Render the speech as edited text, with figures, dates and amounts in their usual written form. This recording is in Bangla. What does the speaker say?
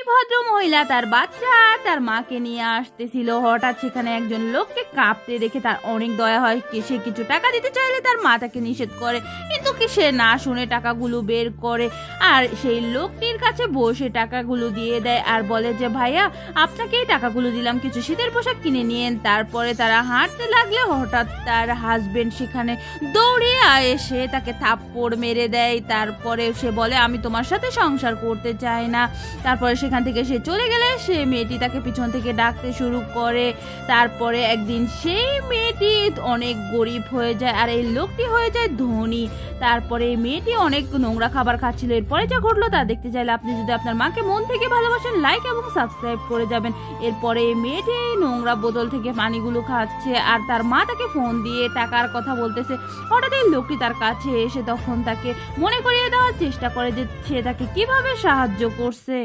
ভদ্র মহিলা তার বাচ্চা আর তার মাকে নিয়ে আসতেছিল। হঠাৎ সেখানে একজন লোককে কাঁপতে দেখে তার অনেক দয়া হয়। সে কিছু টাকা দিতে চাইলে তার মা তাকে নিষেধ করে, কিন্তু কি সে না শুনে টাকাগুলো বের করে আর সেই লোকটির কাছে বসে টাকাগুলো দিয়ে দেয় আর বলে যে ভাইয়া, আপনাকে এই টাকাগুলো দিলাম, কিছু শীতের পোশাক কিনে নিয়েন। তারপরে তারা হাঁটতে লাগলে হঠাৎ তার হাজবেন্ড সেখানে দৌড়ে এসে তাকে থাপ্পড় মেরে দেয়। তারপরে সে বলে আমি তোমার সাথে সংসার করতে চাই না। তারপরে সেখান থেকে সে চলে গেলে সে মেয়েটি তাকে পিছন থেকে ডাকতে শুরু করে। তারপরে একদিন সেই মেয়েটি অনেক গরিব হয়ে যায় আর এই লোকটি হয়ে যায় ধনী। তারপরে এই মেয়েটি অনেক নোংরা খাবার খাচ্ছিল। এরপরে যা ঘটলো তা দেখতে চাইলে আপনি যদি আপনার মাকে মন থেকে ভালোবাসেন, লাইক এবং সাবস্ক্রাইব করে যাবেন। এরপরে এই মেয়েটি নোংরা বোতল থেকে পানিগুলো খাচ্ছে আর তার মা তাকে ফোন দিয়ে টাকার কথা বলতেছে। হঠাৎ এই লোকটি তার কাছে এসে তখন তাকে মনে করিয়ে দেওয়ার চেষ্টা করে যে সে তাকে কিভাবে সাহায্য করছে।